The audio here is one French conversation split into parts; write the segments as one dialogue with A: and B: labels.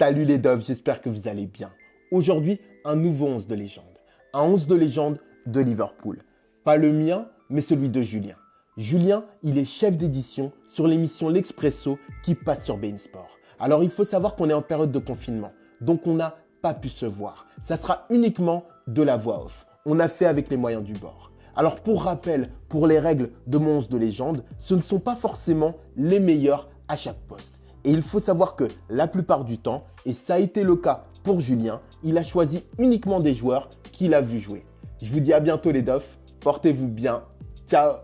A: Salut les doves, j'espère que vous allez bien. Aujourd'hui, un nouveau 11 de légende. Un 11 de légende de Liverpool. Pas le mien, mais celui de Julien. Julien, il est chef d'édition sur l'émission L'Expresso qui passe sur beIN Sport. Alors il faut savoir qu'on est en période de confinement, donc on n'a pas pu se voir. Ça sera uniquement de la voix off. On a fait avec les moyens du bord. Alors pour rappel, pour les règles de mon 11 de légende, ce ne sont pas forcément les meilleurs à chaque poste. Et il faut savoir que la plupart du temps, et ça a été le cas pour Julien, il a choisi uniquement des joueurs qu'il a vu jouer. Je vous dis à bientôt les Doffs, portez-vous bien, ciao.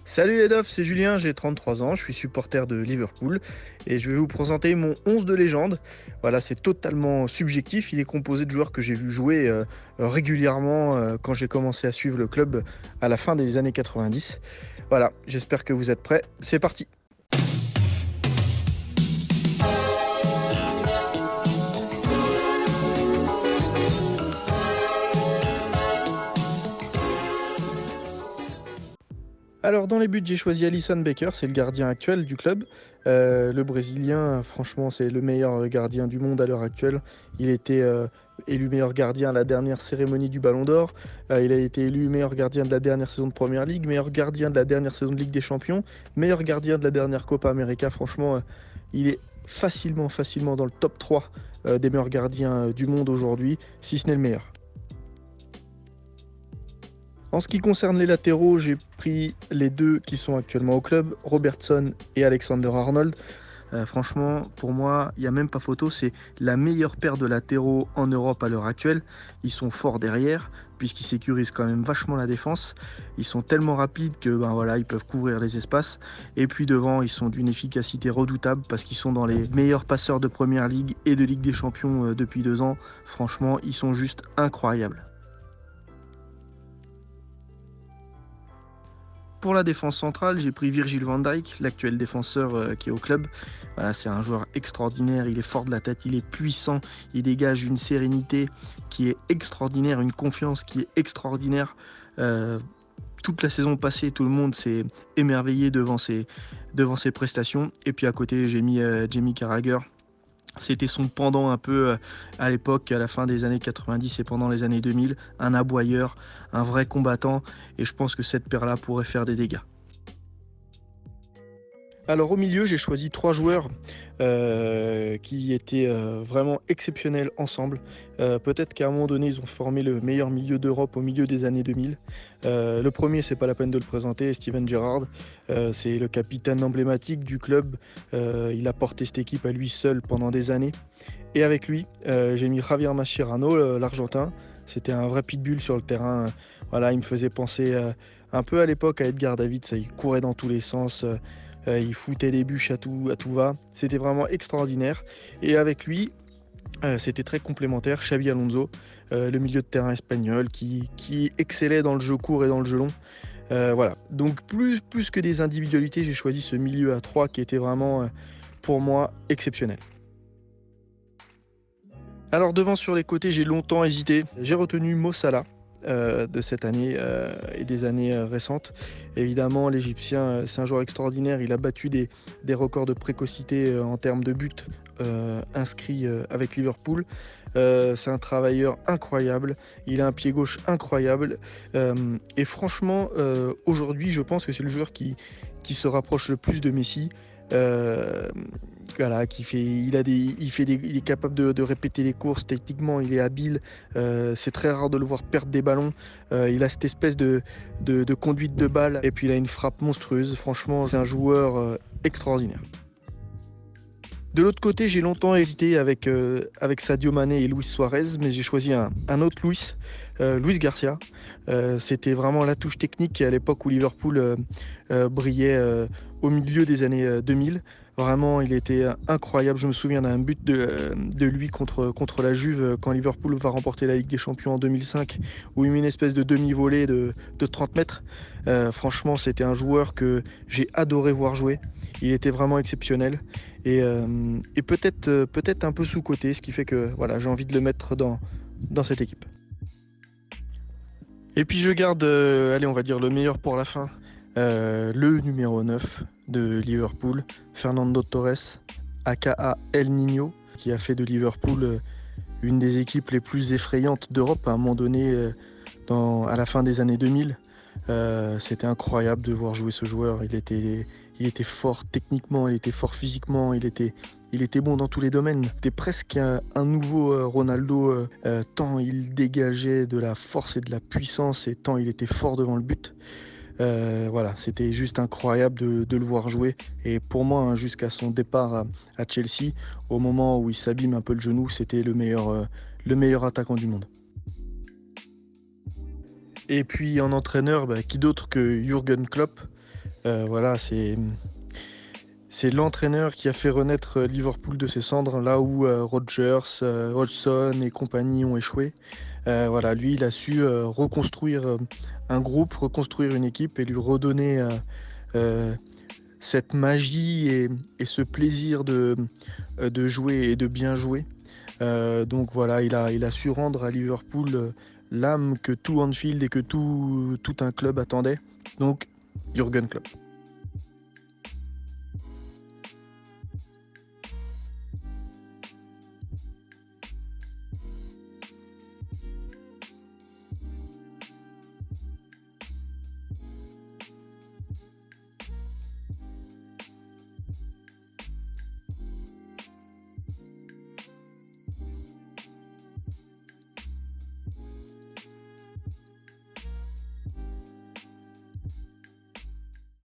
B: Salut les Doffs, c'est Julien, j'ai 33 ans, je suis supporter de Liverpool et je vais vous présenter mon 11 de légende. Voilà, c'est totalement subjectif, il est composé de joueurs que j'ai vu jouer régulièrement quand j'ai commencé à suivre le club à la fin des années 90. Voilà, j'espère que vous êtes prêts, c'est parti. Alors dans les buts, j'ai choisi Alisson Becker, c'est le gardien actuel du club. Le Brésilien, franchement, c'est le meilleur gardien du monde à l'heure actuelle. Il était élu meilleur gardien à la dernière cérémonie du Ballon d'Or. Il a été élu meilleur gardien de la dernière saison de Premier League, meilleur gardien de la dernière saison de Ligue des Champions, meilleur gardien de la dernière Copa América. Franchement, il est facilement dans le top 3 des meilleurs gardiens du monde aujourd'hui, si ce n'est le meilleur. En ce qui concerne les latéraux, j'ai pris les deux qui sont actuellement au club, Robertson et Alexander-Arnold. Franchement, pour moi, il n'y a même pas photo, c'est la meilleure paire de latéraux en Europe à l'heure actuelle. Ils sont forts derrière, puisqu'ils sécurisent quand même vachement la défense. Ils sont tellement rapides que ils peuvent couvrir les espaces. Et puis devant, ils sont d'une efficacité redoutable, parce qu'ils sont dans les meilleurs passeurs de Première Ligue et de Ligue des Champions depuis 2 ans. Franchement, ils sont juste incroyables. Pour la défense centrale, j'ai pris Virgil van Dijk, l'actuel défenseur qui est au club. Voilà, c'est un joueur extraordinaire, il est fort de la tête, il est puissant, il dégage une sérénité qui est extraordinaire, une confiance qui est extraordinaire. Toute la saison passée, tout le monde s'est émerveillé devant ses prestations. Et puis à côté, j'ai mis Jamie Carragher. C'était son pendant un peu à l'époque, à la fin des années 90 et pendant les années 2000, un aboyeur, un vrai combattant, et je pense que cette paire-là pourrait faire des dégâts. Alors au milieu, j'ai choisi 3 joueurs qui étaient vraiment exceptionnels ensemble. Peut-être qu'à un moment donné, ils ont formé le meilleur milieu d'Europe au milieu des années 2000. Le premier, c'est pas la peine de le présenter, Steven Gerrard. C'est le capitaine emblématique du club. Il a porté cette équipe à lui seul pendant des années. Et avec lui, j'ai mis Javier Mascherano, l'Argentin. C'était un vrai pitbull sur le terrain. Voilà, il me faisait penser un peu à l'époque à Edgar Davids. Il courait dans tous les sens. Il foutait des bûches à tout va. C'était vraiment extraordinaire. Et avec lui, c'était très complémentaire. Xabi Alonso, le milieu de terrain espagnol qui excellait dans le jeu court et dans le jeu long. Voilà. Donc plus que des individualités, j'ai choisi ce milieu à 3 qui était vraiment, pour moi, exceptionnel. Alors devant sur les côtés, j'ai longtemps hésité. J'ai retenu Mo Salah de cette année et des années récentes. Évidemment, l'Égyptien, c'est un joueur extraordinaire. Il a battu des records de précocité en termes de buts inscrits avec Liverpool. C'est un travailleur incroyable. Il a un pied gauche incroyable. Et franchement, aujourd'hui, je pense que c'est le joueur qui se rapproche le plus de Messi. Voilà, il est capable de répéter les courses, techniquement il est habile, c'est très rare de le voir perdre des ballons, il a cette espèce de conduite de balle et puis il a une frappe monstrueuse, franchement c'est un joueur extraordinaire. De l'autre côté, j'ai longtemps hésité avec Sadio Mané et Luis Suarez, mais j'ai choisi un autre Luis Garcia. C'était vraiment la touche technique à l'époque où Liverpool brillait au milieu des années 2000. Vraiment, il était incroyable. Je me souviens d'un but de lui contre la Juve quand Liverpool va remporter la Ligue des Champions en 2005, où il met une espèce de demi-volée de 30 mètres. Franchement, c'était un joueur que j'ai adoré voir jouer. Il était vraiment exceptionnel et peut-être un peu sous-coté, ce qui fait que voilà, j'ai envie de le mettre dans cette équipe. Et puis je garde, on va dire le meilleur pour la fin. Le numéro 9 de Liverpool, Fernando Torres, aka El Niño. qui a fait de Liverpool une des équipes les plus effrayantes d'Europe à un moment donné à la fin des années 2000. C'était incroyable de voir jouer ce joueur. Il était fort techniquement, il était fort physiquement, il était bon dans tous les domaines. C'était presque un nouveau Ronaldo, tant il dégageait de la force et de la puissance et tant il était fort devant le but. Voilà, c'était juste incroyable de le voir jouer. Et pour moi, hein, jusqu'à son départ à Chelsea, au moment où il s'abîme un peu le genou, c'était le meilleur attaquant du monde. Et puis en entraîneur, qui d'autre que Jürgen Klopp. Voilà, c'est l'entraîneur qui a fait renaître Liverpool de ses cendres, là où Rodgers, Hodgson et compagnie ont échoué. Voilà, lui, il a su reconstruire un groupe, reconstruire une équipe et lui redonner cette magie et ce plaisir de jouer et de bien jouer. Donc voilà, il a su rendre à Liverpool l'âme que tout Anfield et que tout un club attendait. Donc, Jürgen Klopp.